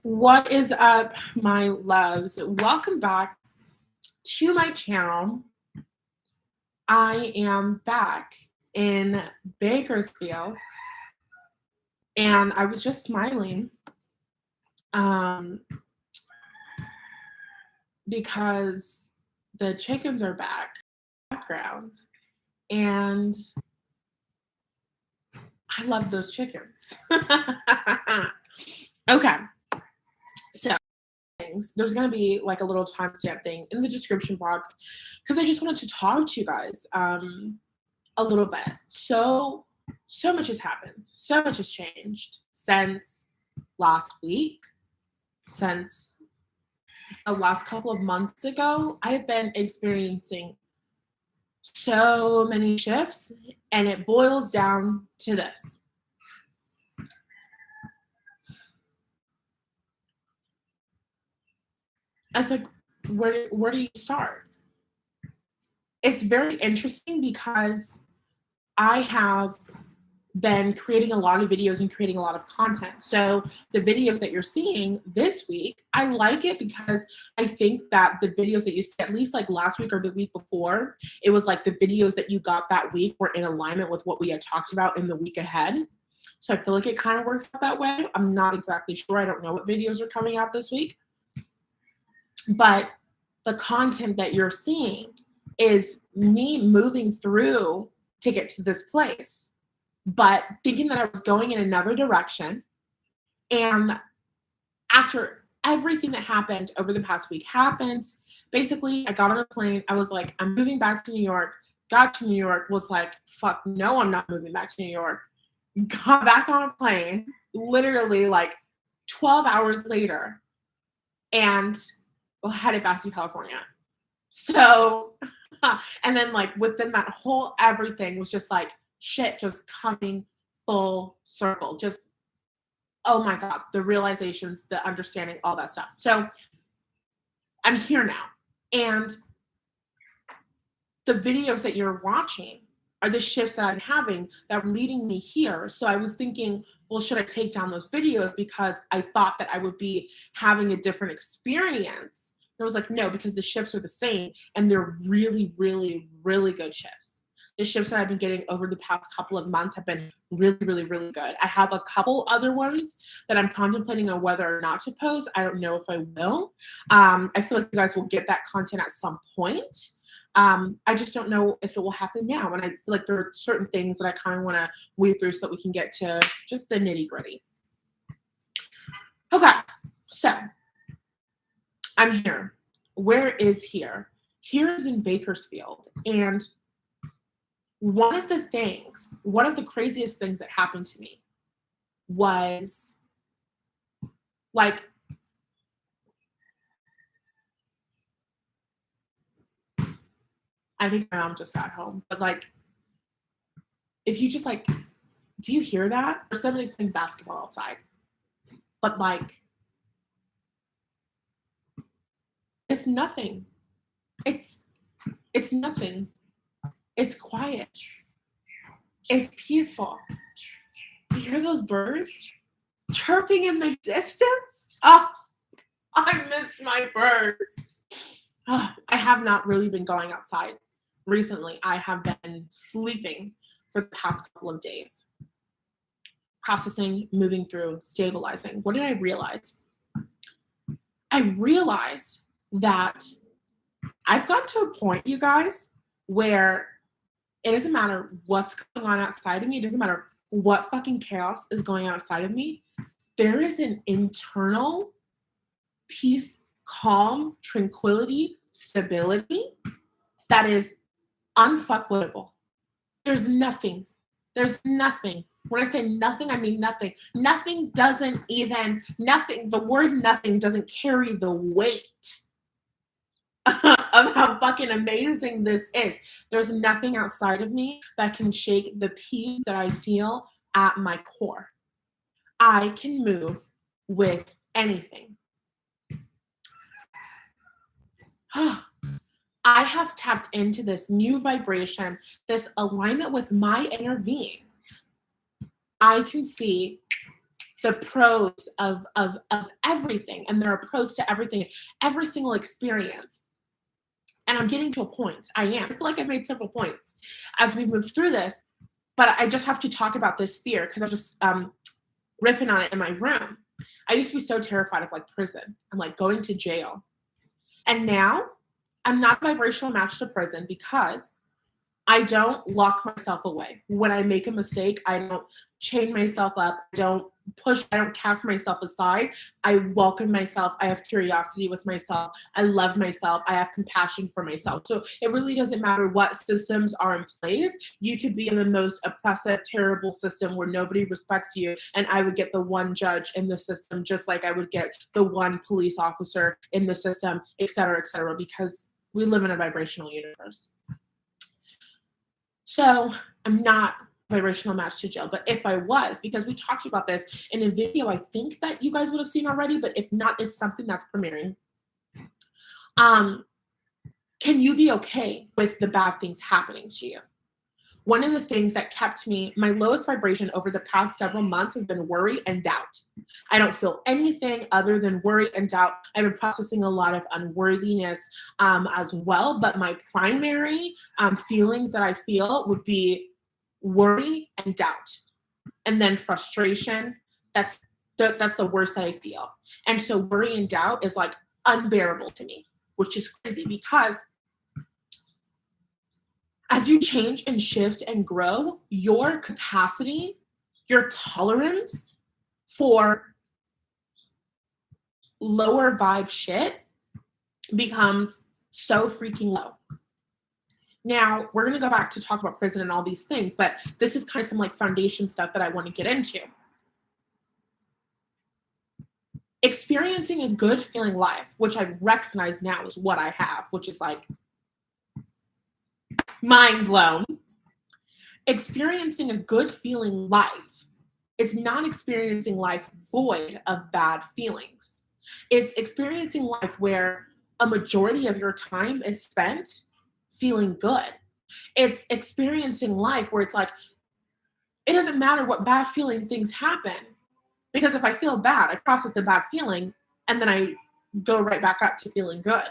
What is up, my loves? Welcome back to my channel. I am back in Bakersfield and I was just smiling because the chickens are back in the background and I love those chickens. Okay, so there's going to be like a little timestamp thing in the description box because I just wanted to talk to you guys a little bit. So much has happened. So much has changed since last week, since the last couple of months ago. I have been experiencing so many shifts, and it boils down to this. I was like, where do you start? It's very interesting because I have been creating a lot of videos and creating a lot of content. So the videos that you're seeing this week, I like it because I think that the videos that you see, at least like last week or the week before, it was like the videos that you got that week were in alignment with what we had talked about in the week ahead. So I feel like it kind of works out that way. I'm not exactly sure. I don't know what videos are coming out this week. But the content that you're seeing is me moving through to get to this place, but thinking that I was going in another direction. And after everything that happened over the past week happened, basically I got on a plane. I was like, I'm moving back to New York. Got to New York, was like, fuck, no, I'm not moving back to New York. Got back on a plane, literally like 12 hours later, and headed back to California. So, and then like within that whole everything was just like shit just coming full circle. Just, oh my God, the realizations, the understanding, all that stuff. So I'm here now. And the videos that you're watching are the shifts that I'm having that are leading me here. So I was thinking, well, should I take down those videos because I thought that I would be having a different experience? And I was like, no, because the shifts are the same and they're really, really, really good shifts. The shifts that I've been getting over the past couple of months have been really, really, really good. I have a couple other ones that I'm contemplating on whether or not to post. I don't know if I will. I feel like you guys will get that content at some point. I just don't know if it will happen now. And I feel like there are certain things that I kind of want to weave through so that we can get to just the nitty gritty. Okay, so I'm here. Where is here? Here is in Bakersfield. And one of the craziest things that happened to me was like, I think my mom just got home, but like, if you just like, do you hear that? There's somebody playing basketball outside, but like, it's nothing. It's nothing. It's quiet. It's peaceful. You hear those birds chirping in the distance? Oh, I missed my birds. Oh, I have not really been going outside recently. I have been sleeping for the past couple of days. Processing, moving through, stabilizing. What did I realize? I realized that I've gotten to a point, you guys, where it doesn't matter what's going on outside of me. It doesn't matter what fucking chaos is going on outside of me. There is an internal peace, calm, tranquility, stability that is unfuckwittable. There's nothing. When I say nothing, I mean nothing. Nothing. The word nothing doesn't carry the weight of how fucking amazing this is. There's nothing outside of me that can shake the peace that I feel at my core. I can move with anything. I have tapped into this new vibration, this alignment with my inner being. I can see the pros of everything, and there are pros to everything, every single experience. And I'm getting to a point. I feel like I've made several points as we've moved through this, but I just have to talk about this fear because I just riffing on it in my room. I used to be so terrified of like prison and like going to jail. And now I'm not a vibrational match to prison because I don't lock myself away. When I make a mistake, I don't chain myself up. I don't cast myself aside. I welcome myself. I have curiosity with myself. I love myself. I have compassion for myself. So it really doesn't matter what systems are in place. You could be in the most oppressive, terrible system where nobody respects you, and I would get the one judge in the system, just like I would get the one police officer in the system, et cetera, because we live in a vibrational universe. So I'm not a vibrational match to jail, but if I was, because we talked about this in a video I think that you guys would have seen already, but if not, it's something that's premiering. Can you be okay with the bad things happening to you? One of the things that kept me, my lowest vibration over the past several months has been worry and doubt. I don't feel anything other than worry and doubt. I've been processing a lot of unworthiness as well, but my primary feelings that I feel would be worry and doubt. And then frustration, that's the worst that I feel. And so worry and doubt is like unbearable to me, which is crazy because as you change and shift and grow, your capacity, your tolerance for lower vibe shit becomes so freaking low. Now, we're going to go back to talk about prison and all these things, but this is kind of some like foundation stuff that I want to get into. Experiencing a good feeling life, which I recognize now is what I have, which is like mind blown. Experiencing a good feeling life is not experiencing life void of bad feelings. It's experiencing life where a majority of your time is spent feeling good. It's experiencing life where it's like, it doesn't matter what bad feeling things happen, because if I feel bad, I process the bad feeling and then I go right back up to feeling good.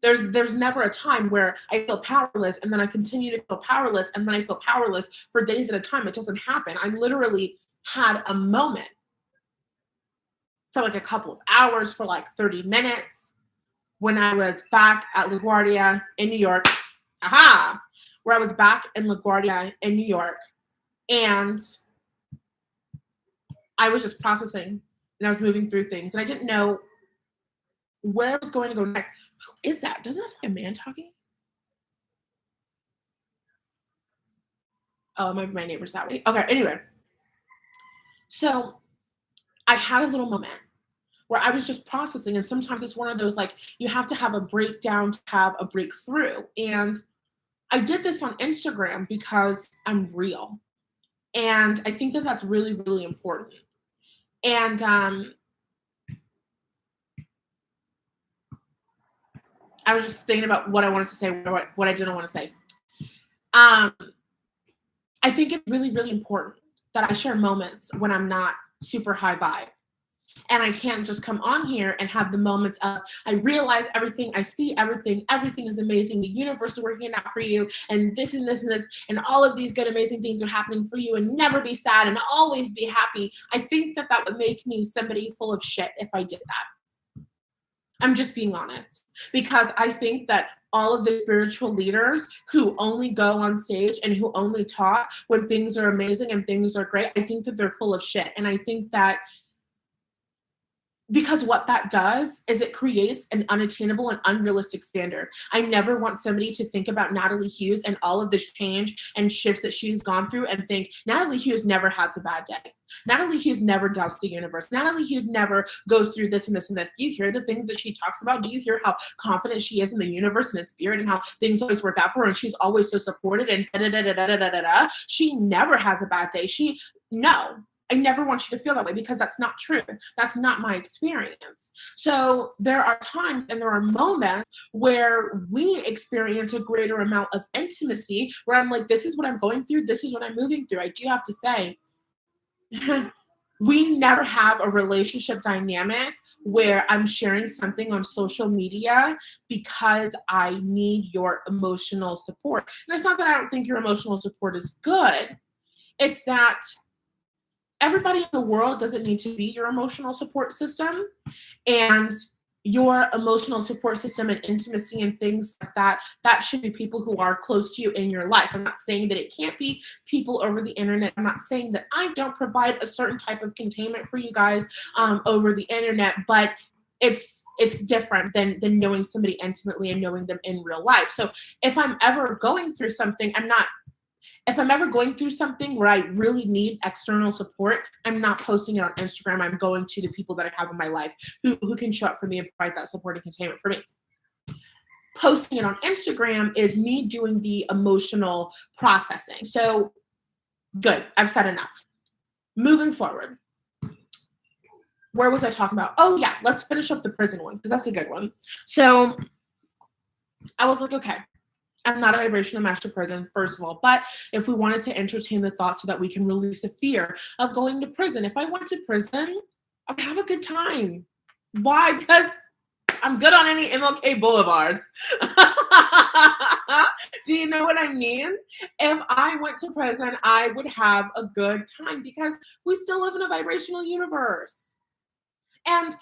There's never a time where I feel powerless and then I continue to feel powerless and then I feel powerless for days at a time. It doesn't happen. I literally had a moment for like a couple of hours, for like 30 minutes, when I was back at LaGuardia in New York. Where I was back in LaGuardia in New York, and I was just processing and I was moving through things and I didn't know where I was going to go next. Who is that? Doesn't that sound like a man talking? Oh, maybe my neighbor's that way. Okay, anyway. So I had a little moment where I was just processing, and sometimes it's one of those, like, you have to have a breakdown to have a breakthrough. And I did this on Instagram because I'm real. And I think that that's really, really important. And I was just thinking about what I wanted to say, what I didn't want to say. I think it's really, really important that I share moments when I'm not super high vibe. And I can't just come on here and have the moments of, I realize everything, I see everything is amazing, the universe is working out for you, and this and this and this, and all of these good, amazing things are happening for you, and never be sad and always be happy. I think that that would make me somebody full of shit if I did that. I'm just being honest, because I think that all of the spiritual leaders who only go on stage and who only talk when things are amazing and things are great, I think that they're full of shit. And I think that because what that does is it creates an unattainable and unrealistic standard. I never want somebody to think about Nathallie Hughes and all of this change and shifts that she's gone through and think, Nathallie Hughes never has a bad day. Nathallie Hughes never doubts the universe. Nathallie Hughes never goes through this and this and this. Do you hear the things that she talks about? Do you hear how confident she is in the universe and in spirit, and how things always work out for her, and she's always so supported and da-da-da-da-da-da-da-da? She never has a bad day. No. I never want you to feel that way, because that's not true. That's not my experience. So there are times and there are moments where we experience a greater amount of intimacy, where I'm like, this is what I'm going through. This is what I'm moving through. I do have to say, We never have a relationship dynamic where I'm sharing something on social media because I need your emotional support. And it's not that I don't think your emotional support is good. It's that everybody in the world doesn't need to be your emotional support system. And your emotional support system and intimacy and things like that, that should be people who are close to you in your life. I'm not saying that it can't be people over the internet. I'm not saying that I don't provide a certain type of containment for you guys over the internet, but it's different than knowing somebody intimately and knowing them in real life. So if I'm ever going through something, if I'm ever going through something where I really need external support, I'm not posting it on Instagram. I'm going to the people that I have in my life who can show up for me and provide that support and containment for me. Posting it on Instagram is me doing the emotional processing. So good, I've said enough. Moving forward. Where was I talking about? Oh yeah, let's finish up the prison one because that's a good one. So I was like, okay, I'm not a vibrational match to prison, first of all. But if we wanted to entertain the thought so that we can release the fear of going to prison, if I went to prison, I would have a good time. Why? Because I'm good on any MLK Boulevard. Do you know what I mean? If I went to prison, I would have a good time because we still live in a vibrational universe. And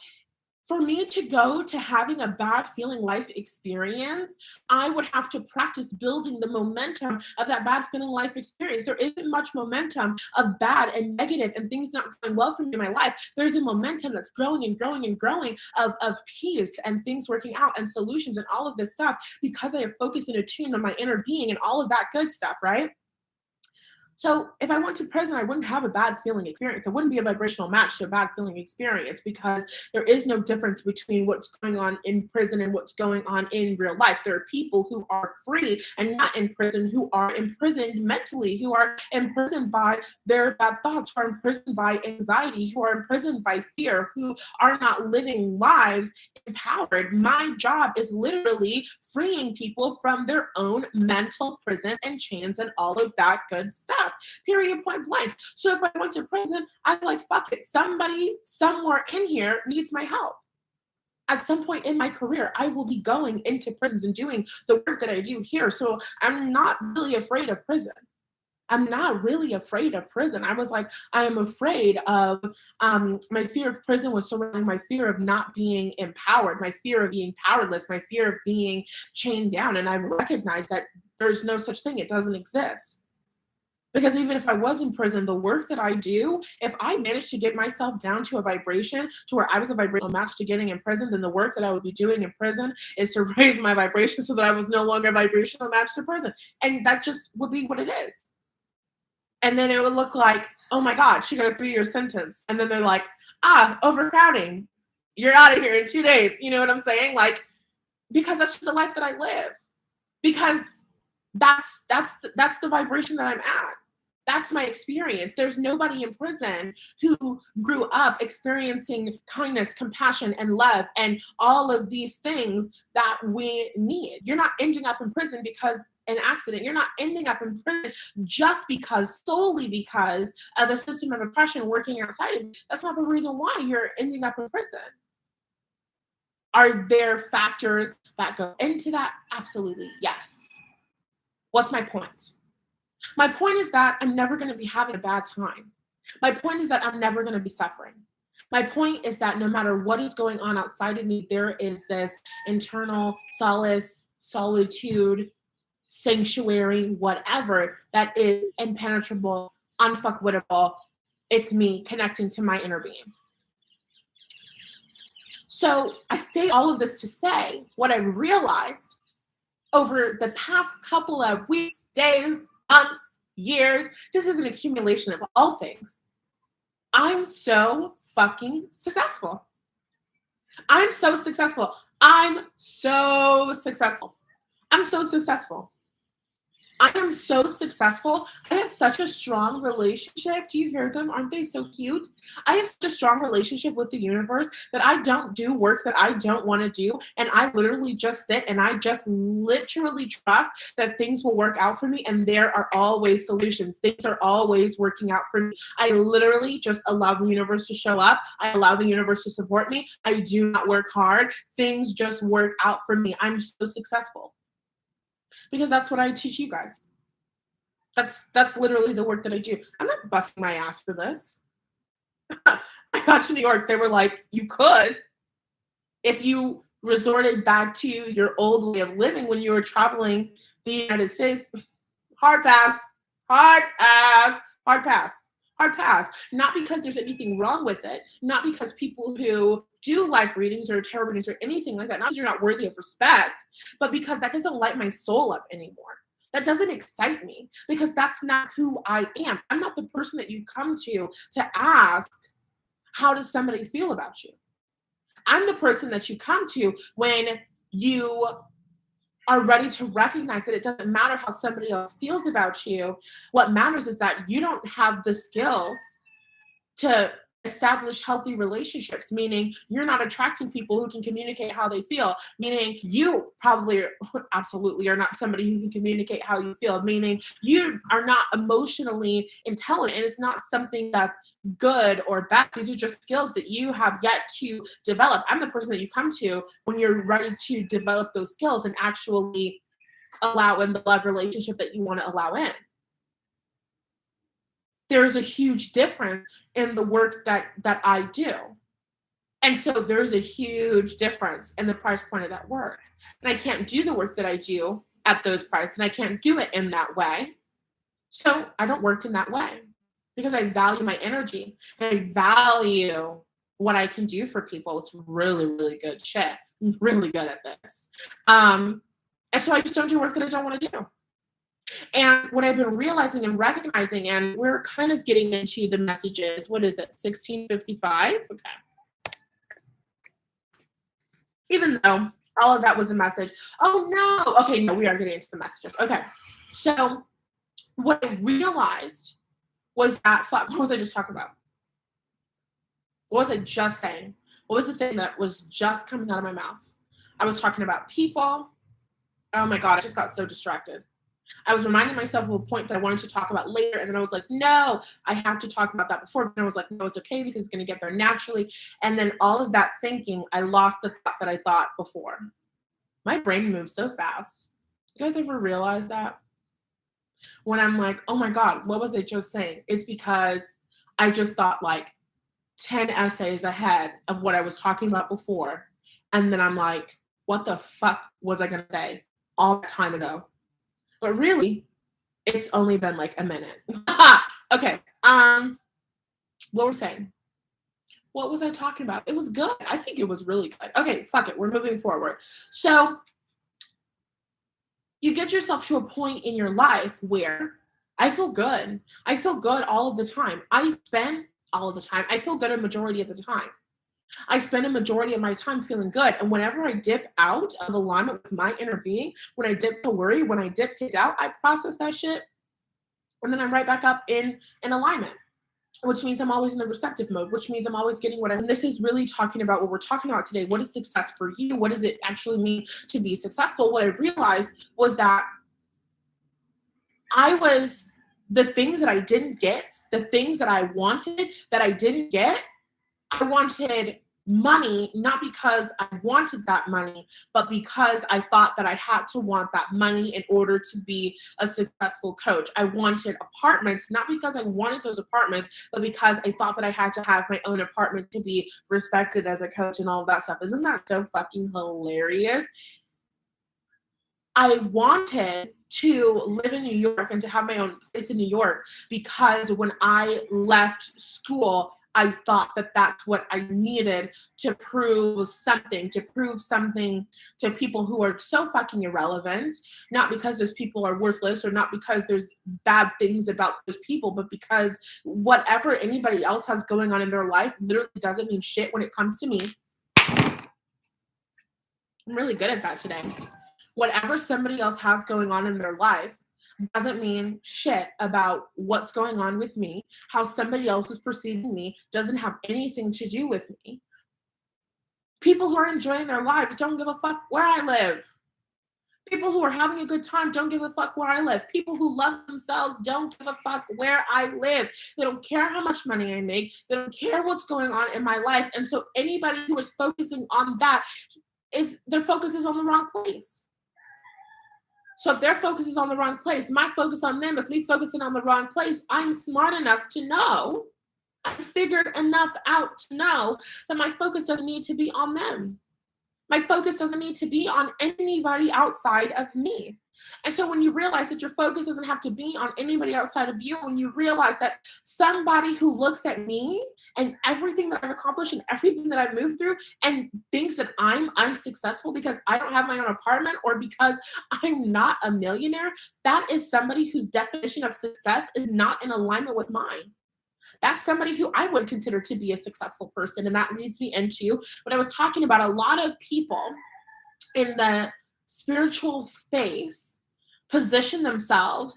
for me to go to having a bad feeling life experience, I would have to practice building the momentum of that bad feeling life experience. There isn't much momentum of bad and negative and things not going well for me in my life. There's a momentum that's growing and growing and growing of peace and things working out and solutions and all of this stuff because I have focused and attuned on my inner being and all of that good stuff, right? So if I went to prison, I wouldn't have a bad feeling experience. It wouldn't be a vibrational match to a bad feeling experience because there is no difference between what's going on in prison and what's going on in real life. There are people who are free and not in prison, who are imprisoned mentally, who are imprisoned by their bad thoughts, who are imprisoned by anxiety, who are imprisoned by fear, who are not living lives empowered. My job is literally freeing people from their own mental prison and chains and all of that good stuff. Period, point blank. So if I went to prison, I'm like, fuck it. Somebody somewhere in here needs my help. At some point in my career, I will be going into prisons and doing the work that I do here. So I'm not really afraid of prison. I'm not really afraid of prison. I was like, I am afraid of my fear of prison was surrounding my fear of not being empowered, my fear of being powerless, my fear of being chained down. And I've recognized that there's no such thing. It doesn't exist. Because even if I was in prison, the work that I do, if I managed to get myself down to a vibration to where I was a vibrational match to getting in prison, then the work that I would be doing in prison is to raise my vibration so that I was no longer a vibrational match to prison. And that just would be what it is. And then it would look like, oh my God, she got a 3-year sentence. And then they're like, overcrowding. You're out of here in 2 days. You know what I'm saying? Like, because that's just the life that I live. Because that's the vibration that I'm at. That's my experience. There's nobody in prison who grew up experiencing kindness, compassion, and love, and all of these things that we need. You're not ending up in prison because an accident. You're not ending up in prison just because, solely because of a system of oppression working outside of you. That's not the reason why you're ending up in prison. Are there factors that go into that? Absolutely, yes. What's my point? My point is that I'm never going to be having a bad time. My point is that I'm never going to be suffering. My point is that no matter what is going on outside of me, there is this internal solace, solitude, sanctuary, whatever, that is impenetrable, unfuckwittable. It's me connecting to my inner being. So I say all of this to say what I've realized over the past couple of weeks, days, months, years. This is an accumulation of all things. I'm so fucking successful. I'm so successful. I'm so successful. I'm so successful. I am so successful. I have such a strong relationship. Do you hear them? Aren't they so cute? I have such a strong relationship with the universe that I don't do work that I don't want to do. And I literally just sit and I just literally trust that things will work out for me. And there are always solutions. Things are always working out for me. I literally just allow the universe to show up. I allow the universe to support me. I do not work hard. Things just work out for me. I'm so successful. Because that's what I teach you guys. That's literally the work that I do. I'm not busting my ass for this. I got to New York. They were like, you could if you resorted back to your old way of living when you were traveling the United States. Hard pass, hard pass, hard pass, hard pass. Not because there's anything wrong with it, not because people who do life readings or tarot readings or anything like that, not because you're not worthy of respect, but because that doesn't light my soul up anymore. That doesn't excite me because that's not who I am. I'm not the person that you come to ask, how does somebody feel about you? I'm the person that you come to when you are ready to recognize that it doesn't matter how somebody else feels about you. What matters is that you don't have the skills to establish healthy relationships, meaning you're not attracting people who can communicate how they feel, meaning you probably absolutely are not somebody who can communicate how you feel, meaning you are not emotionally intelligent. And it's not something that's good or bad. These are just skills that you have yet to develop. I'm the person that you come to when you're ready to develop those skills and actually allow in the love relationship that you want to allow in. There's a huge difference in the work that I do. And so there's a huge difference in the price point of that work. And I can't do the work that I do at those prices, and I can't do it in that way. So I don't work in that way because I value my energy and I value what I can do for people. It's really, really good shit. I'm really good at this. And so I just don't do work that I don't want to do. And what I've been realizing and recognizing, and we're kind of getting into the messages, what is it, 1655? Okay. Even though all of that was a message. Oh, no. Okay, no, we are getting into the messages. Okay. So what I realized was that, what was I just talking about? What was I just saying? What was the thing that was just coming out of my mouth? I was talking about people. Oh my God, I just got so distracted. I was reminding myself of a point that I wanted to talk about later, and then I was like, no, I have to talk about that before. And I was like, no, it's okay because it's going to get there naturally. And then all of that thinking, I lost the thought that I thought before. My brain moves so fast. You guys ever realize that? When I'm like, oh my God, what was I just saying? It's because I just thought like 10 essays ahead of what I was talking about before. And then I'm like, what the fuck was I going to say all that time ago? But really, it's only been like a minute. Okay. What we're saying? What was I talking about? It was good. I think it was really good. Okay, fuck it. We're moving forward. So you get yourself to a point in your life where I feel good. I feel good all of the time. I feel good a majority of the time. I spend a majority of my time feeling good. And whenever I dip out of alignment with my inner being, when I dip to worry, when I dip to doubt, I process that shit. And then I'm right back up in alignment, which means I'm always in the receptive mode, which means I'm always getting whatever. And this is really talking about what we're talking about today. What is success for you? What does it actually mean to be successful? What I realized was that the things that I didn't get, the things that I wanted that I didn't get, I wanted money, not because I wanted that money, but because I thought that I had to want that money in order to be a successful coach. I wanted apartments, not because I wanted those apartments, but because I thought that I had to have my own apartment to be respected as a coach and all of that stuff. Isn't that so fucking hilarious? I wanted to live in New York and to have my own place in New York because when I left school, I thought that that's what I needed to prove something to people who are so fucking irrelevant, not because those people are worthless or not because there's bad things about those people, but because whatever anybody else has going on in their life literally doesn't mean shit when it comes to me. I'm really good at that today. Whatever somebody else has going on in their life, doesn't mean shit about what's going on with me. How somebody else is perceiving me doesn't have anything to do with me. People who are enjoying their lives don't give a fuck where I live. People who are having a good time don't give a fuck where I live. People who love themselves don't give a fuck where I live. They don't care how much money I make. They don't care what's going on in my life. And so anybody who is focusing on that their focus is on the wrong place. So if their focus is on the wrong place, my focus on them is me focusing on the wrong place. I'm smart enough to know, I figured enough out to know that my focus doesn't need to be on them. My focus doesn't need to be on anybody outside of me. And so when you realize that your focus doesn't have to be on anybody outside of you, when you realize that somebody who looks at me and everything that I've accomplished and everything that I've moved through and thinks that I'm unsuccessful because I don't have my own apartment or because I'm not a millionaire, that is somebody whose definition of success is not in alignment with mine. That's somebody who I would consider to be a successful person. And that leads me into what I was talking about. A lot of people in the spiritual space position themselves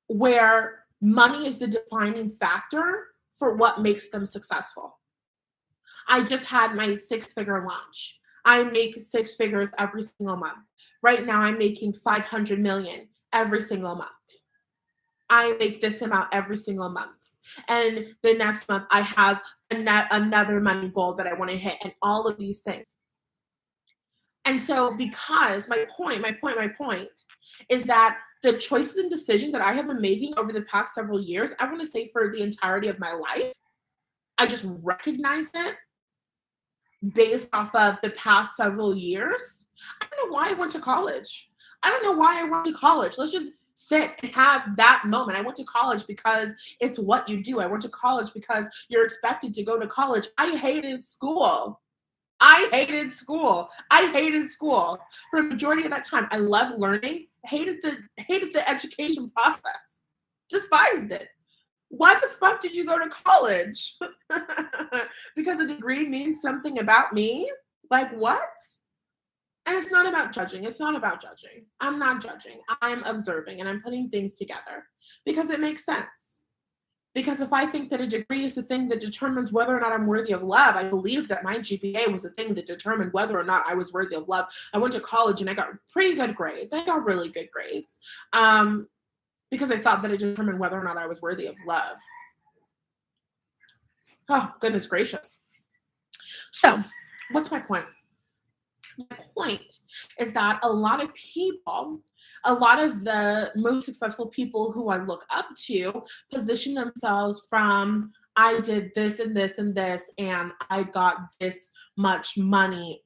where money is the defining factor for what makes them successful. I just had my 6-figure launch. I make 6 figures every single month. Right now I'm making 500 million every single month. I make this amount every single month. And the next month I have another money goal that I want to hit, and all of these things. And so because my point is that the choices and decisions that I have been making over the past several years, I want to say for the entirety of my life, I just recognized it based off of the past several years. I don't know why I went to college. I don't know why I went to college. Let's just sit and have that moment. I went to college because it's what you do. I went to college because you're expected to go to college. I hated school. I hated school. I hated school for the majority of that time. I loved learning. Hated the education process. Despised it. Why the fuck did you go to college? Because a degree means something about me? Like what? And it's not about judging. It's not about judging. I'm not judging. I'm observing and I'm putting things together because it makes sense. Because if I think that a degree is the thing that determines whether or not I'm worthy of love, I believed that my GPA was the thing that determined whether or not I was worthy of love. I went to college and I got pretty good grades. I got really good grades because I thought that it determined whether or not I was worthy of love. Oh, goodness gracious. So what's my point? My point is that a lot of people, a lot of the most successful people who I look up to position themselves from, I did this and this and this, and I got this much money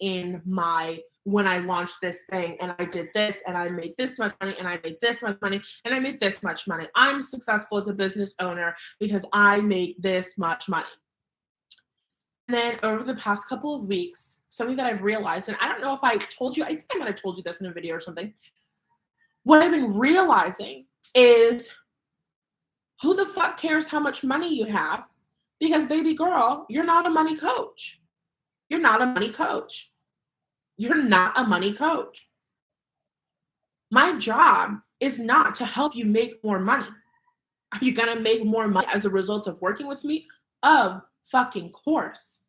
when I launched this thing, and I did this, and I made this much money, and I made this much money, and I made this much money. I'm successful as a business owner because I make this much money. And then over the past couple of weeks, something that I've realized, and I don't know if I told you, I think I might have told you this in a video or something. What I've been realizing is who the fuck cares how much money you have? Because baby girl, you're not a money coach. You're not a money coach. You're not a money coach. My job is not to help you make more money. Are you going to make more money as a result of working with me? Of fucking course.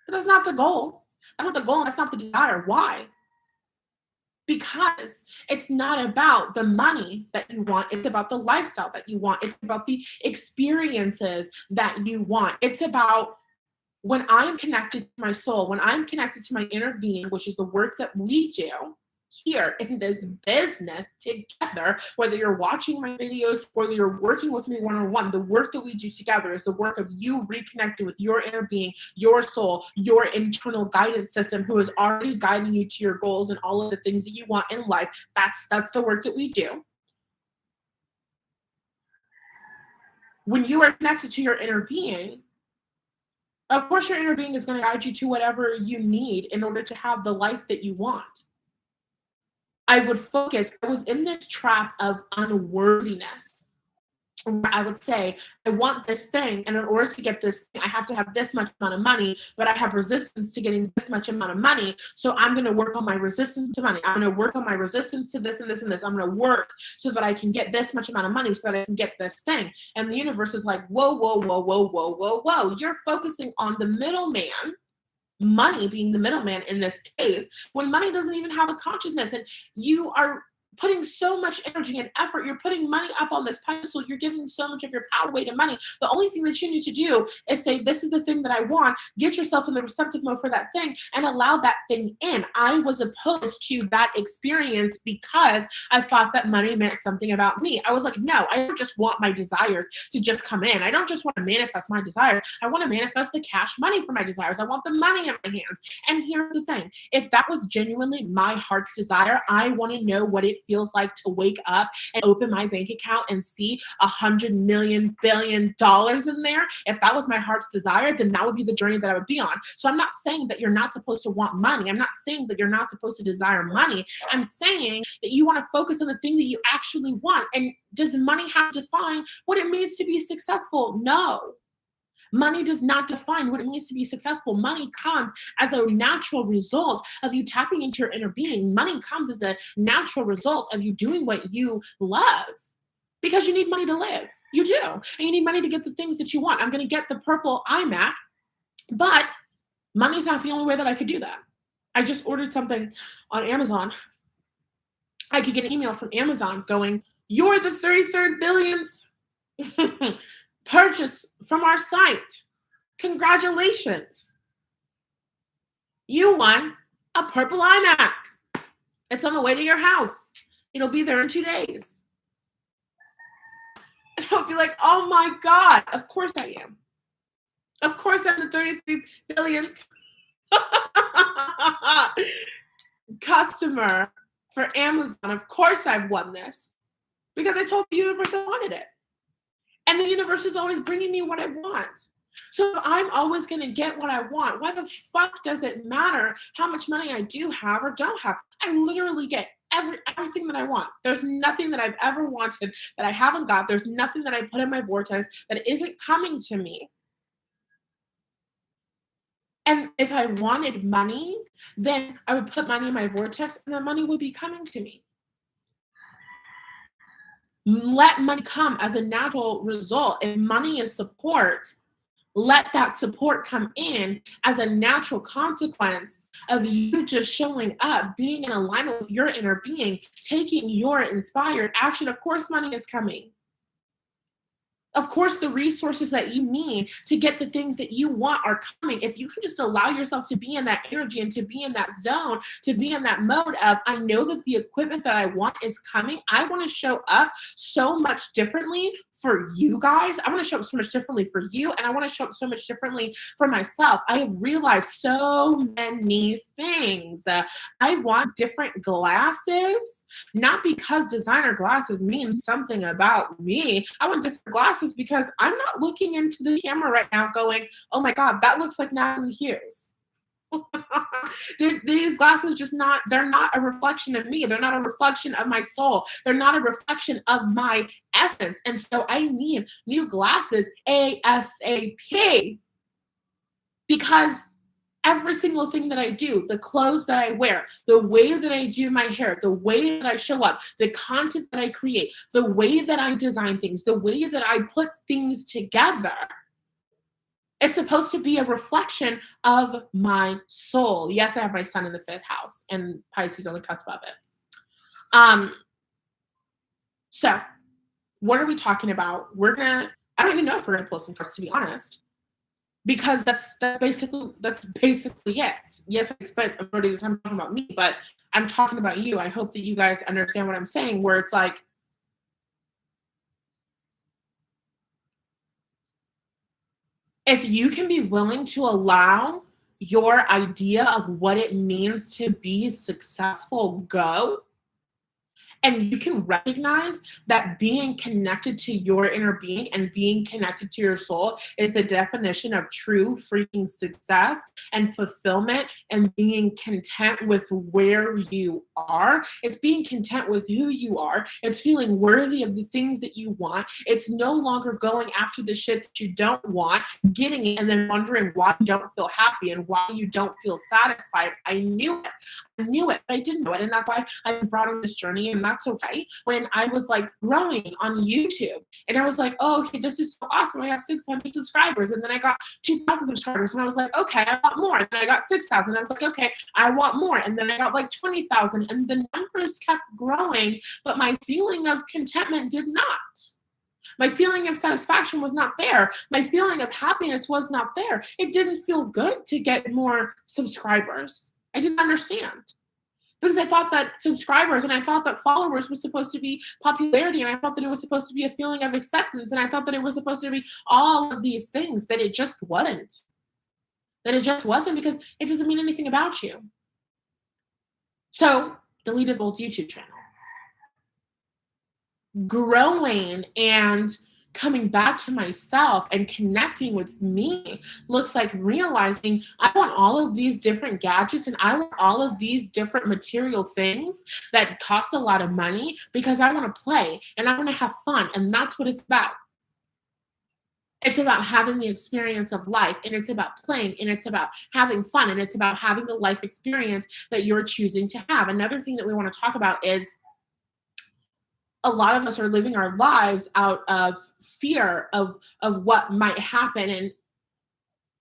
But that's not the goal. That's not the goal. That's not the desire. Why? Because it's not about the money that you want. It's about the lifestyle that you want. It's about the experiences that you want. It's about when I'm connected to my soul, when I'm connected to my inner being, which is the work that we do here in this business together, whether you're watching my videos, whether you're working with me one-on-one, the work that we do together is the work of you reconnecting with your inner being, your soul, your internal guidance system who is already guiding you to your goals and all of the things that you want in life. That's the work that we do. When you are connected to your inner being, of course your inner being is going to guide you to whatever you need in order to have the life that you want. I was in this trap of unworthiness. where I would say, I want this thing, and in order to get this thing, I have to have this much amount of money, but I have resistance to getting this much amount of money. So I'm going to work on my resistance to money. I'm going to work on my resistance to this and this and this. I'm going to work so that I can get this much amount of money so that I can get this thing. And the universe is like, whoa, whoa, whoa, whoa, whoa, whoa, whoa. You're focusing on the middleman, money being the middleman in this case, when money doesn't even have a consciousness, and you are putting so much energy and effort. You're putting money up on this pedestal. You're giving so much of your power away to money. The only thing that you need to do is say, this is the thing that I want. Get yourself in the receptive mode for that thing and allow that thing in. I was opposed to that experience because I thought that money meant something about me. I was like, no, I don't just want my desires to just come in. I don't just want to manifest my desires. I want to manifest the cash money for my desires. I want the money in my hands. And here's the thing. If that was genuinely my heart's desire, I want to know what it feels like to wake up and open my bank account and see $100 million billion in there. If that was my heart's desire, then that would be the journey that I would be on. So I'm not saying that you're not supposed to want money. I'm not saying that you're not supposed to desire money. I'm saying that you want to focus on the thing that you actually want. And does money have to define what it means to be successful? No. Money does not define what it means to be successful. Money comes as a natural result of you tapping into your inner being. Money comes as a natural result of you doing what you love, because you need money to live. You do. And you need money to get the things that you want. I'm going to get the purple iMac, but money's not the only way that I could do that. I just ordered something on Amazon. I could get an email from Amazon going, you're the 33rd billionth purchase from our site. Congratulations. You won a purple iMac. It's on the way to your house. It'll be there in 2 days. And I'll be like, oh my God, of course I am. Of course I'm the 33 billionth customer for Amazon. Of course I've won this because I told the universe I wanted it. And the universe is always bringing me what I want. So if I'm always going to get what I want, why the fuck does it matter how much money I do have or don't have? I literally get everything that I want. There's nothing that I've ever wanted that I haven't got. There's nothing that I put in my vortex that isn't coming to me. And if I wanted money, then I would put money in my vortex and the money would be coming to me. Let money come as a natural result. If money is support, let that support come in as a natural consequence of you just showing up, being in alignment with your inner being, taking your inspired action. Of course, money is coming. Of course, the resources that you need to get the things that you want are coming. If you can just allow yourself to be in that energy and to be in that zone, to be in that mode of, I know that the equipment that I want is coming. I want to show up so much differently for you guys. I want to show up so much differently for you. And I want to show up so much differently for myself. I have realized so many things. I want different glasses, not because designer glasses mean something about me. I want different glasses because I'm not looking into the camera right now going, oh my God, that looks like Nathallie Hughes. These glasses they're not a reflection of me. They're not a reflection of my soul. They're not a reflection of my essence. And so I need new glasses ASAP, because every single thing that I do, the clothes that I wear, the way that I do my hair, the way that I show up, the content that I create, the way that I design things, the way that I put things together, is supposed to be a reflection of my soul. Yes, I have my sun in the 5th house and Pisces on the cusp of it. So what are we talking about? I don't even know if we're gonna pull some cards, to be honest. Because that's basically it. Yes, I spent a majority of the time talking about me, but I'm talking about you. I hope that you guys understand what I'm saying, where it's like, if you can be willing to allow your idea of what it means to be successful go, And you can recognize that being connected to your inner being and being connected to your soul is the definition of true freaking success and fulfillment and being content with where you are. It's being content with who you are. It's feeling worthy of the things that you want. It's no longer going after the shit that you don't want, getting it, and then wondering why you don't feel happy and why you don't feel satisfied. I knew it. I knew it, but I didn't know it. And that's why I've brought on this journey, and that's okay. When I was like growing on YouTube, and I was like, oh, okay, this is so awesome. I have 600 subscribers. And then I got 2,000 subscribers. And I was like, okay, I want more. And then I got 6,000. I was like, okay, I want more. And then I got like 20,000. And the numbers kept growing, but my feeling of contentment did not. My feeling of satisfaction was not there. My feeling of happiness was not there. It didn't feel good to get more subscribers. I didn't understand. Because I thought that subscribers and I thought that followers was supposed to be popularity, and I thought that it was supposed to be a feeling of acceptance, and I thought that it was supposed to be all of these things, that it just wasn't. That it just wasn't, because it doesn't mean anything about you. So, deleted the old YouTube channel. Growing and coming back to myself and connecting with me looks like realizing I want all of these different gadgets and I want all of these different material things that cost a lot of money because I want to play and I want to have fun, and that's what it's about. It's about having the experience of life, and it's about playing, and it's about having fun, and it's about having the life experience that you're choosing to have. Another thing that we want to talk about is a lot of us are living our lives out of fear of what might happen, and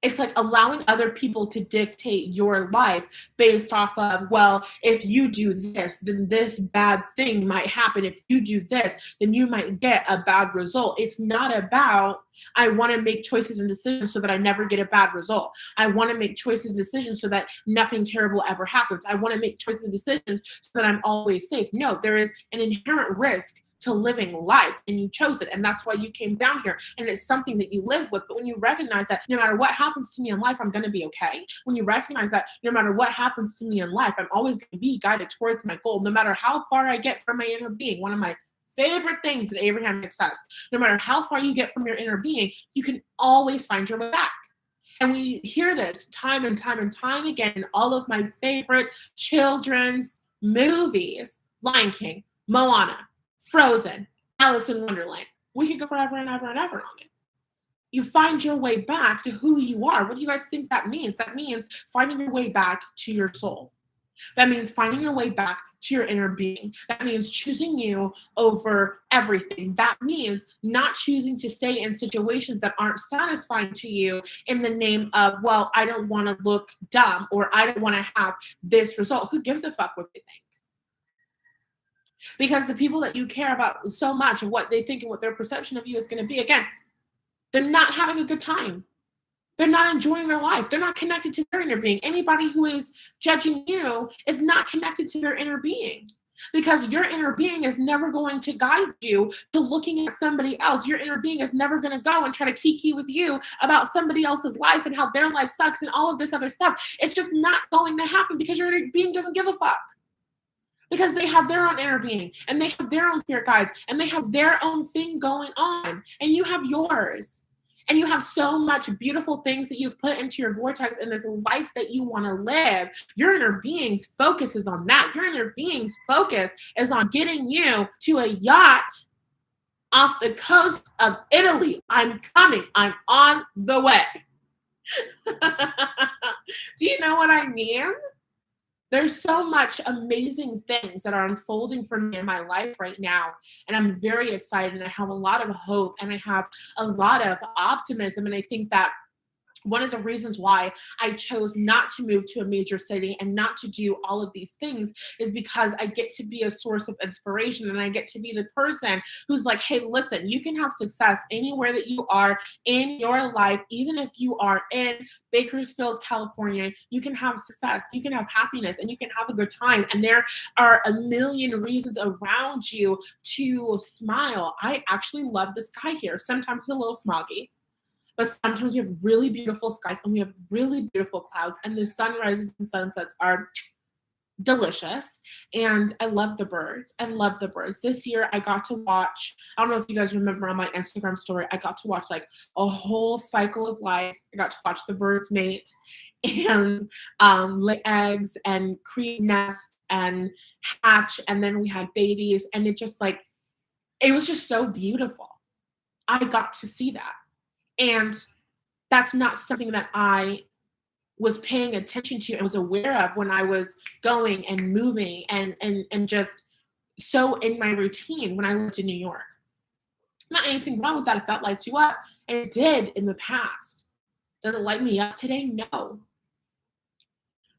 it's like allowing other people to dictate your life based off of, well, if you do this, then this bad thing might happen. If you do this, then you might get a bad result. It's not about, I want to make choices and decisions so that I never get a bad result. I want to make choices and decisions so that nothing terrible ever happens. I want to make choices and decisions so that I'm always safe. No, there is an inherent risk to living life, and you chose it, and that's why you came down here, and it's something that you live with. But when you recognize that no matter what happens to me in life, I'm going to be okay, when you recognize that no matter what happens to me in life, I'm always going to be guided towards my goal, no matter how far I get from my inner being. One of my favorite things that Abraham Hicks says, no matter how far you get from your inner being, you can always find your way back. And we hear this time and time and time again in all of my favorite children's movies: Lion King, Moana, Frozen, Alice in Wonderland. We could go forever and ever and ever on it. You find your way back to who you are. What do you guys think that means? That means finding your way back to your soul. That means finding your way back to your inner being. That means choosing you over everything. That means not choosing to stay in situations that aren't satisfying to you in the name of, well, I don't want to look dumb, or I don't want to have this result. Who gives a fuck what they think? Because the people that you care about so much and what they think and what their perception of you is going to be, again, they're not having a good time. They're not enjoying their life. They're not connected to their inner being. Anybody who is judging you is not connected to their inner being, because your inner being is never going to guide you to looking at somebody else. Your inner being is never going to go and try to kiki with you about somebody else's life and how their life sucks and all of this other stuff. It's just not going to happen, because your inner being doesn't give a fuck. Because they have their own inner being, and they have their own spirit guides, and they have their own thing going on, and you have yours. And you have so much beautiful things that you've put into your vortex in this life that you want to live. Your inner being's focus is on that. Your inner being's focus is on getting you to a yacht off the coast of Italy. I'm coming. I'm on the way. Do you know what I mean? There's so much amazing things that are unfolding for me in my life right now. And I'm very excited, and I have a lot of hope, and I have a lot of optimism. And I think that one of the reasons why I chose not to move to a major city and not to do all of these things is because I get to be a source of inspiration, and I get to be the person who's like, hey, listen, you can have success anywhere that you are in your life. Even if you are in Bakersfield, California, you can have success, you can have happiness, and you can have a good time. And there are a million reasons around you to smile. I actually love the sky here. Sometimes it's a little smoggy, but sometimes we have really beautiful skies, and we have really beautiful clouds, and the sunrises and sunsets are delicious. And I love the birds. I love the birds. This year I got to watch, I don't know if you guys remember on my Instagram story, I got to watch like a whole cycle of life. I got to watch the birds mate and lay eggs and create nests and hatch. And then we had babies. And it just like, it was just so beautiful. I got to see that. And that's not something that I was paying attention to and was aware of when I was going and moving and just so in my routine when I lived in New York. Not anything wrong with that if that lights you up. And it did in the past. Does it light me up today? No.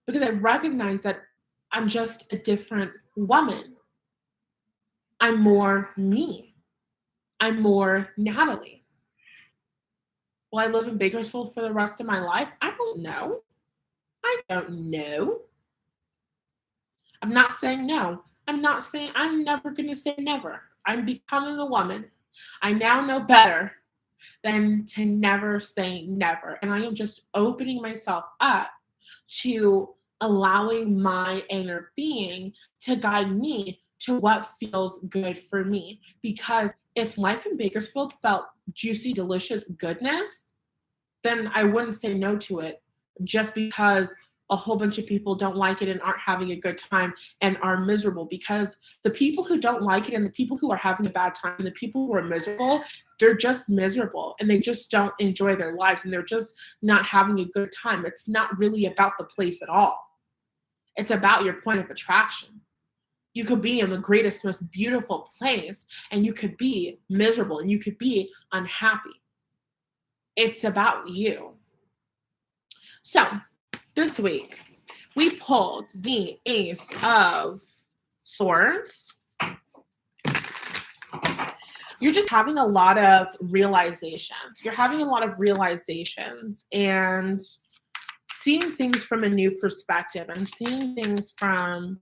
Because I recognize that I'm just a different woman. I'm more me. I'm more Nathallie. Will I live in Bakersfield for the rest of my life? I don't know. I don't know. I'm not saying no. I'm not saying, I'm never going to say never. I'm becoming a woman. I now know better than to never say never. And I am just opening myself up to allowing my inner being to guide me to what feels good for me. Because if life in Bakersfield felt juicy, delicious goodness, then I wouldn't say no to it just because a whole bunch of people don't like it and aren't having a good time and are miserable. Because the people who don't like it and the people who are having a bad time and the people who are miserable, they're just miserable and they just don't enjoy their lives and they're just not having a good time. It's not really about the place at all. It's about your point of attraction. You could be in the greatest, most beautiful place and you could be miserable and you could be unhappy. It's about you. So this week, we pulled the Ace of Swords. You're just having a lot of realizations. You're having a lot of realizations and seeing things from a new perspective and seeing things from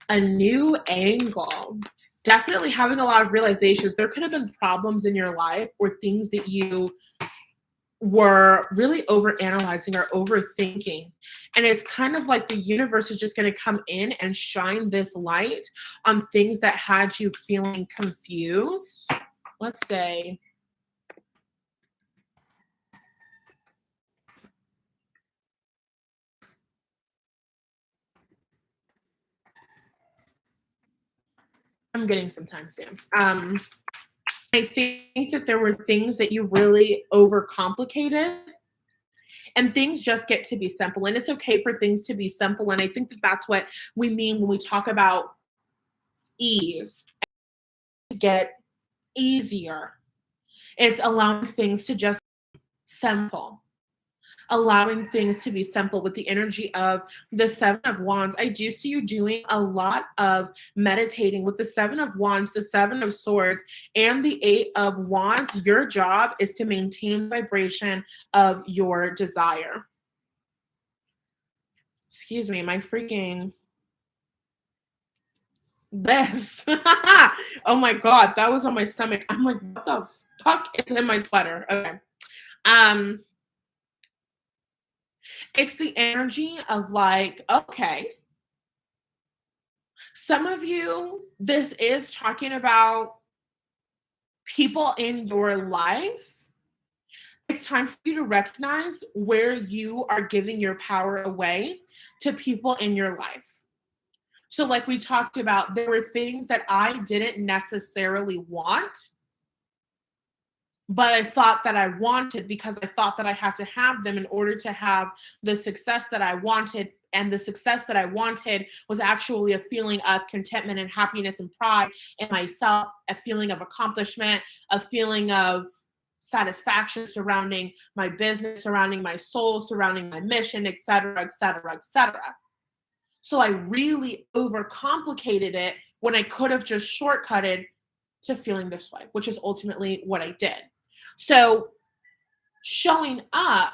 a new angle. Definitely having a lot of realizations. There could have been problems in your life or things that you were really overanalyzing or overthinking. And it's kind of like the universe is just going to come in and shine this light on things that had you feeling confused. Let's say, I'm getting some timestamps. I think that there were things that you really overcomplicated and things just get to be simple. And it's okay for things to be simple. And I think that that's what we mean when we talk about ease. To get easier. It's allowing things to just simple. Allowing things to be simple with the energy of the Seven of Wands. I do see you doing a lot of meditating with the Seven of Wands, the Seven of Swords, and the Eight of Wands. Your job is to maintain the vibration of your desire. Excuse me, my freaking this. Oh my God, that was on my stomach. I'm like, what the fuck is in my sweater? Okay. It's the energy of like, okay, some of you, this is talking about people in your life. It's time for you to recognize where you are giving your power away to people in your life. So like we talked about, there were things that I didn't necessarily want, but I thought that I wanted because I thought that I had to have them in order to have the success that I wanted. And the success that I wanted was actually a feeling of contentment and happiness and pride in myself, a feeling of accomplishment, a feeling of satisfaction surrounding my business, surrounding my soul, surrounding my mission, et cetera, et cetera, et cetera. So I really overcomplicated it when I could have just shortcutted to feeling this way, which is ultimately what I did. So showing up,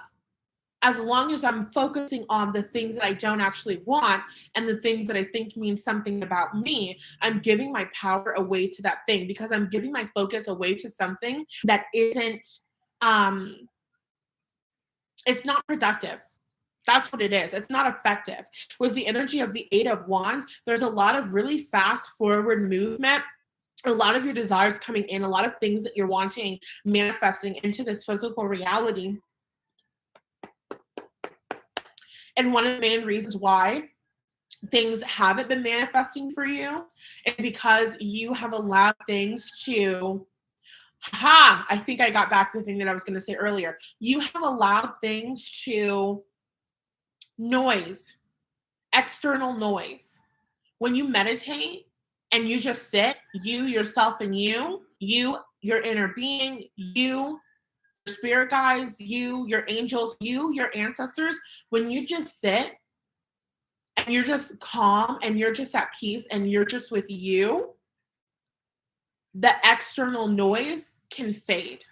as long as I'm focusing on the things that I don't actually want and the things that I think mean something about me, I'm giving my power away to that thing because I'm giving my focus away to something that isn't, it's not productive. That's what it is. It's not effective. With the energy of the Eight of Wands, there's a lot of really fast forward movement, a lot of your desires coming in, a lot of things that you're wanting, manifesting into this physical reality. And one of the main reasons why things haven't been manifesting for you is because you have allowed things to, I think I got back to the thing that I was going to say earlier. You have allowed things to noise, external noise. When you meditate and you just sit, you, yourself, and you, your inner being, you, your spirit guides, you, your angels, you, your ancestors, when you just sit and you're just calm and you're just at peace and you're just with you, the external noise can fade.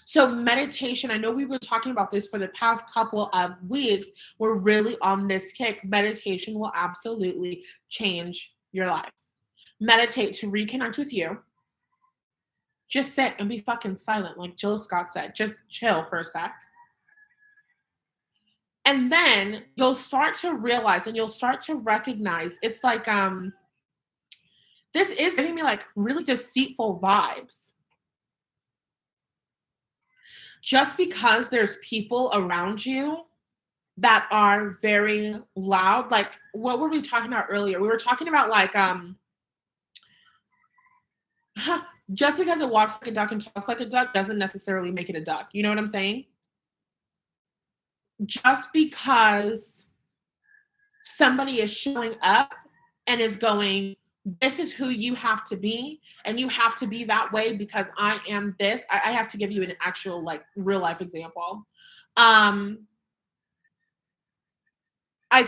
So meditation, I know we've been talking about this for the past couple of weeks. We're really on this kick. Meditation will absolutely change your life. Meditate to reconnect with you. Just sit and be fucking silent, like Jill Scott said. Just chill for a sec. And then you'll start to realize and you'll start to recognize, it's like, this is giving me like really deceitful vibes. Just because there's people around you that are very loud, like what were we talking about earlier? We were talking about like, just because it walks like a duck and talks like a duck doesn't necessarily make it a duck. You know what I'm saying? Just because somebody is showing up and is going, this is who you have to be, and you have to be that way because I am this. I have to give you an actual like real life example. I've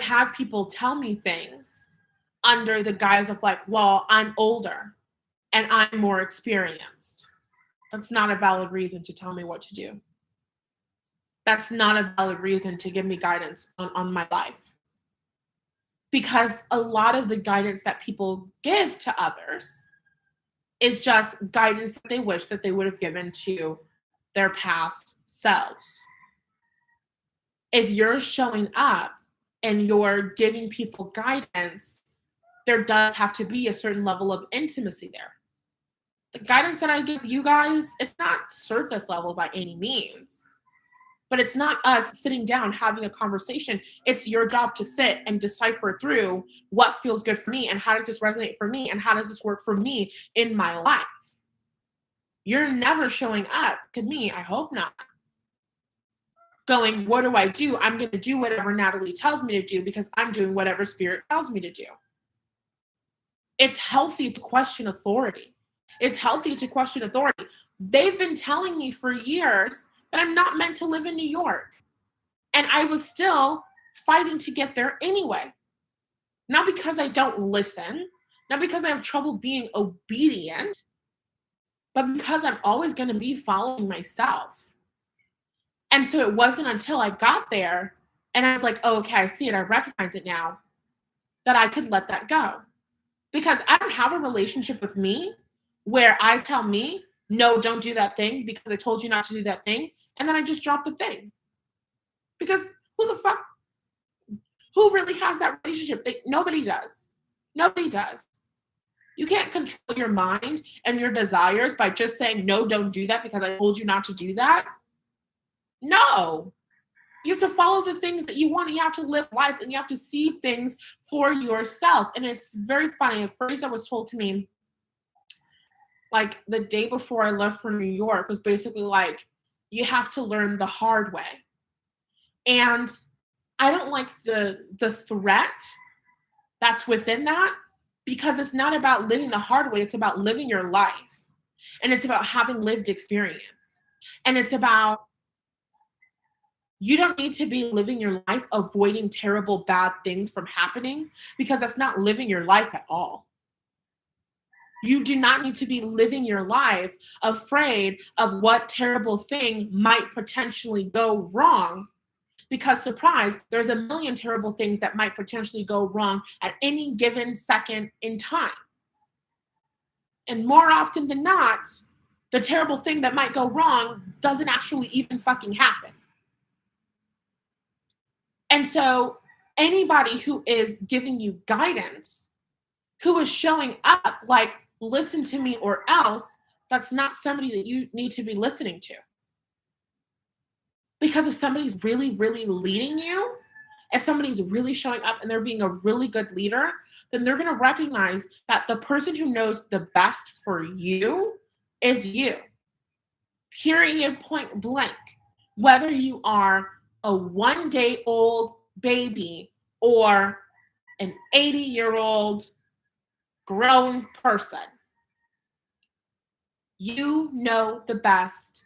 had people tell me things under the guise of like, well, I'm older and I'm more experienced. That's not a valid reason to tell me what to do. That's not a valid reason to give me guidance on my life. Because a lot of the guidance that people give to others is just guidance that they wish that they would have given to their past selves. If you're showing up and you're giving people guidance, there does have to be a certain level of intimacy there. The guidance that I give you guys, it's not surface level by any means. But it's not us sitting down having a conversation. It's your job to sit and decipher through what feels good for me and how does this resonate for me and how does this work for me in my life. You're never showing up to me, I hope not, going, what do I do? I'm going to do whatever Nathallie tells me to do because I'm doing whatever spirit tells me to do. It's healthy to question authority. It's healthy to question authority. They've been telling me for years that I'm not meant to live in New York. And I was still fighting to get there anyway. Not because I don't listen, not because I have trouble being obedient, but because I'm always going to be following myself. And so it wasn't until I got there and I was like, oh, okay, I see it, I recognize it now, that I could let that go. Because I don't have a relationship with me where I tell me, no, don't do that thing because I told you not to do that thing. And then I just drop the thing. Because who the fuck, who really has that relationship? Nobody does. Nobody does. You can't control your mind and your desires by just saying, no, don't do that because I told you not to do that. No. You have to follow the things that you want. You have to live life and you have to see things for yourself. And it's very funny. A phrase that was told to me like the day before I left for New York was basically like, you have to learn the hard way. And I don't like the threat that's within that because it's not about living the hard way. It's about living your life. And it's about having lived experience. And it's about, you don't need to be living your life avoiding terrible, bad things from happening because that's not living your life at all. You do not need to be living your life afraid of what terrible thing might potentially go wrong because, surprise, there's a million terrible things that might potentially go wrong at any given second in time. And more often than not, the terrible thing that might go wrong doesn't actually even fucking happen. And so anybody who is giving you guidance, who is showing up like, listen to me or else, that's not somebody that you need to be listening to. Because if somebody's really, really leading you, if somebody's really showing up and they're being a really good leader, then they're going to recognize that the person who knows the best for you is you. Period, point blank. Whether you are a 1-day-old baby or an 80-year-old grown person, you know the best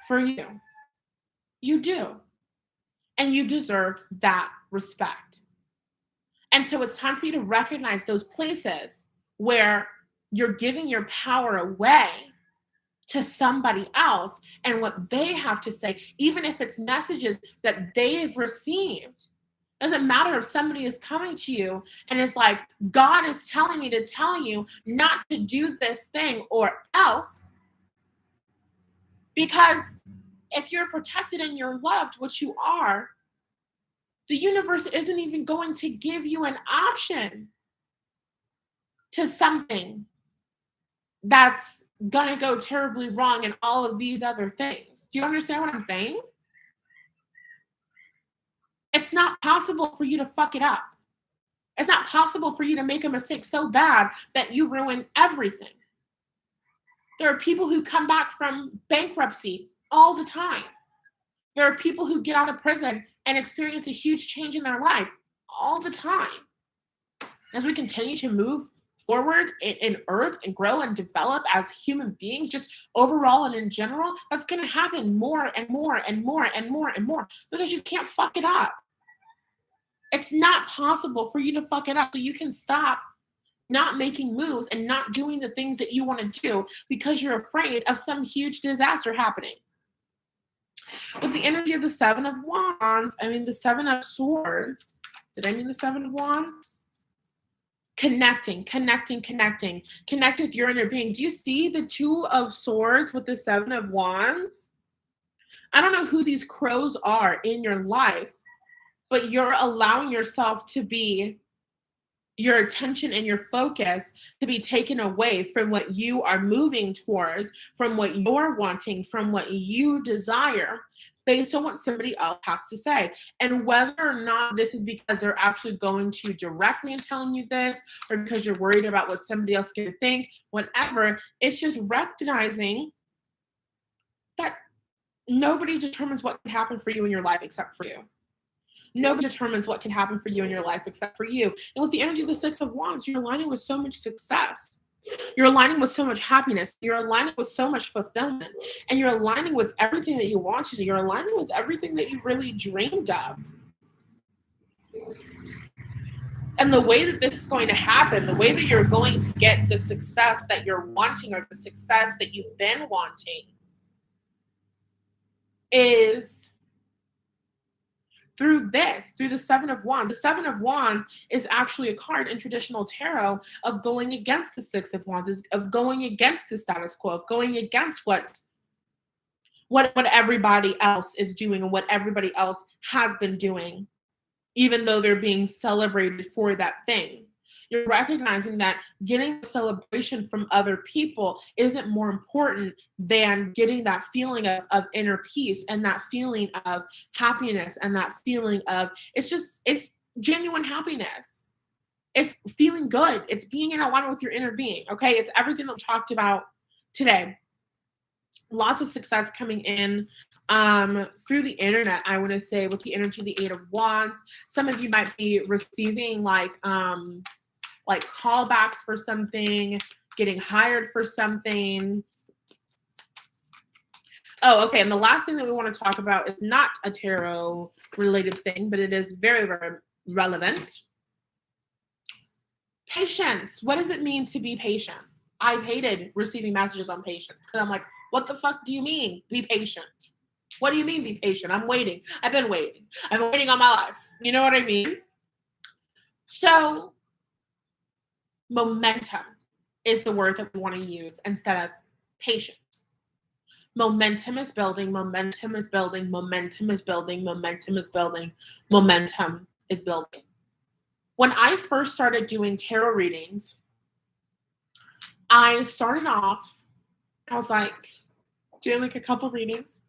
for you. You do. And you deserve that respect. And so it's time for you to recognize those places where you're giving your power away to somebody else and what they have to say, even if it's messages that they've received. Doesn't matter if somebody is coming to you and is like, God is telling me to tell you not to do this thing or else. Because if you're protected and you're loved, which you are, the universe isn't even going to give you an option to something that's gonna go terribly wrong and all of these other things. Do you understand what I'm saying? It's not possible for you to fuck it up. It's not possible for you to make a mistake so bad that you ruin everything. There are people who come back from bankruptcy all the time. There are people who get out of prison and experience a huge change in their life all the time. As we continue to move forward in earth and grow and develop as human beings, just overall and in general, that's going to happen more and more and more and more and more because you can't fuck it up. It's not possible for you to fuck it up, so you can stop not making moves and not doing the things that you want to do because you're afraid of some huge disaster happening. With the energy of the Seven of Wands, I mean the Seven of Swords. Did I mean the Seven of Wands? Connecting with your inner being. Do you see the Two of Swords with the Seven of Wands? I don't know who these crows are in your life, but you're allowing yourself to be, your attention and your focus to be taken away from what you are moving towards, from what you're wanting, from what you desire, based on what somebody else has to say. And whether or not this is because they're actually going to you directly and telling you this, or because you're worried about what somebody else is going to think, whatever, it's just recognizing that nobody determines what can happen for you in your life except for you. Nobody determines what can happen for you in your life except for you. And with the energy of the Six of Wands, you're aligning with so much success. You're aligning with so much happiness. You're aligning with so much fulfillment. And you're aligning with everything that you want to do. You're aligning with everything that you've really dreamed of. And the way that this is going to happen, the way that you're going to get the success that you're wanting or the success that you've been wanting is through the Seven of Wands. The Seven of Wands is actually a card in traditional tarot of going against the Six of Wands, of going against the status quo, of going against what everybody else is doing and what everybody else has been doing, even though they're being celebrated for that thing. You're recognizing that getting the celebration from other people isn't more important than getting that feeling of inner peace and that feeling of happiness and that feeling of, it's genuine happiness. It's feeling good. It's being in alignment with your inner being, okay? It's everything that we talked about today. Lots of success coming in through the internet, I want to say, with the energy of the Eight of Wands. Some of you might be receiving like callbacks for something, getting hired for something. Oh, okay. And the last thing that we want to talk about is not a tarot related thing, but it is very, very relevant. Patience. What does it mean to be patient? I've hated receiving messages on patience because I'm like, what the fuck do you mean? Be patient. What do you mean be patient? I'm waiting. I've been waiting. I've been waiting all my life. You know what I mean? So momentum is the word that we want to use instead of patience. Momentum is building, momentum is building, momentum is building, momentum is building, momentum is building. When I first started doing tarot readings, I started off, I was like doing like a couple readings.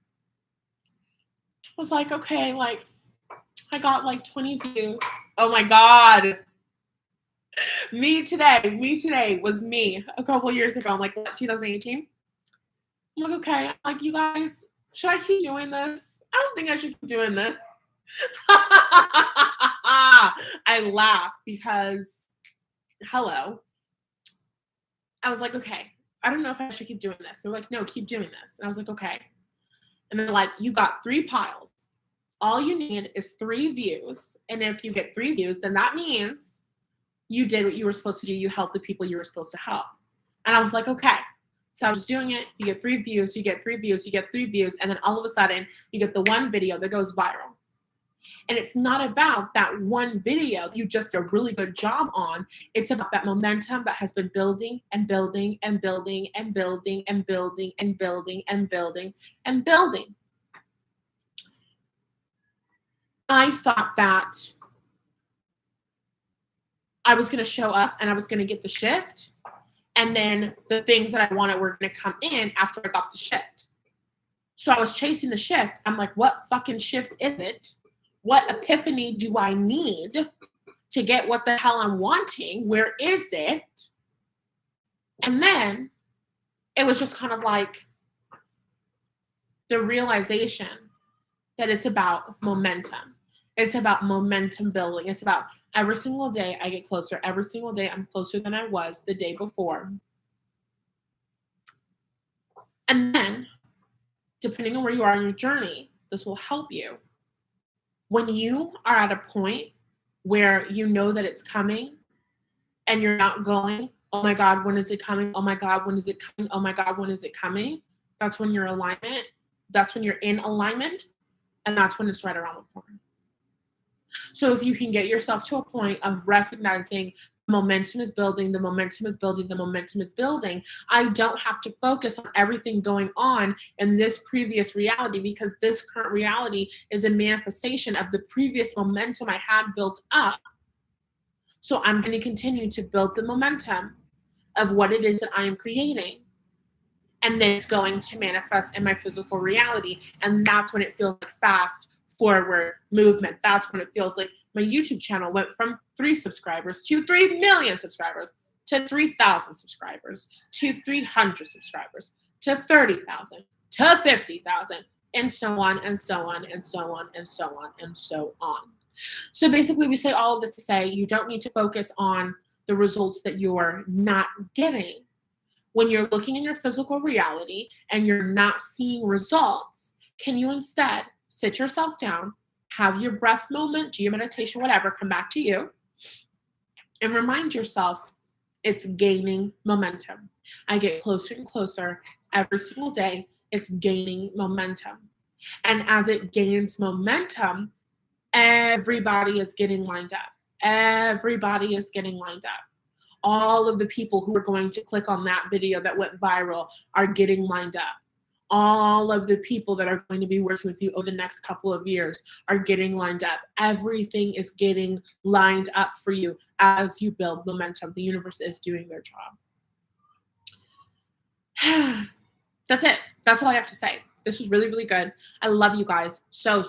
I was like, okay, like I got like 20 views. Oh my God. Me today was me a couple years ago. I'm like, what, 2018? I'm like, okay. I'm like, you guys, should I keep doing this? I don't think I should keep doing this. I laugh because, hello. I was like, okay, I don't know if I should keep doing this. They're like, no, keep doing this. And I was like, okay. And they're like, you got 3 piles. All you need is 3 views. And if you get 3 views, then that means you did what you were supposed to do. You helped the people you were supposed to help. And I was like, okay. So I was doing it. You get 3 views, you get 3 views, you get 3 views. And then all of a sudden, you get the one video that goes viral. And it's not about that one video you just did a really good job on. It's about that momentum that has been building and building and building and building and building and building and building and building. I thought that I was going to show up and I was going to get the shift. And then the things that I wanted were going to come in after I got the shift. So I was chasing the shift. I'm like, what fucking shift is it? What epiphany do I need to get what the hell I'm wanting? Where is it? And then it was just kind of like the realization that it's about momentum. It's about momentum building. It's about every single day I get closer. Every single day I'm closer than I was the day before. And then, depending on where you are in your journey, this will help you. When you are at a point where you know that it's coming and you're not going, oh my God, when is it coming? Oh my God, when is it coming? Oh my God, when is it coming? That's when you're alignment. That's when you're in alignment. And that's when it's right around the corner. So if you can get yourself to a point of recognizing momentum is building, the momentum is building, the momentum is building, I don't have to focus on everything going on in this previous reality, because this current reality is a manifestation of the previous momentum I had built up. So I'm going to continue to build the momentum of what it is that I am creating. And then it's going to manifest in my physical reality. And that's when it feels like fast forward movement. That's when it feels like my YouTube channel went from 3 subscribers to 3 million subscribers to 3,000 subscribers to 300 subscribers to 30,000 to 50,000 and so on and so on and so on and so on and so on. So basically we say all of this to say you don't need to focus on the results that you're not getting. When you're looking in your physical reality and you're not seeing results, can you instead sit yourself down, have your breath moment, do your meditation, whatever, come back to you, and remind yourself it's gaining momentum. I get closer and closer every single day. It's gaining momentum. And as it gains momentum, everybody is getting lined up. Everybody is getting lined up. All of the people who are going to click on that video that went viral are getting lined up. All of the people that are going to be working with you over the next couple of years are getting lined up. Everything is getting lined up for you as you build momentum. The universe is doing their job. That's it. That's all I have to say. This was really, really good. I love you guys so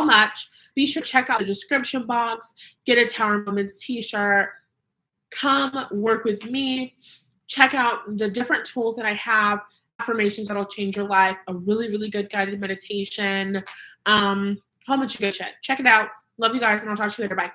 much. Be sure to check out the description box. Get a Tower Moments t-shirt. Come work with me. Check out the different tools that I have. Affirmations that'll change your life. A really, really good guided meditation. How much good shit. Check it out. Love you guys, and I'll talk to you later. Bye.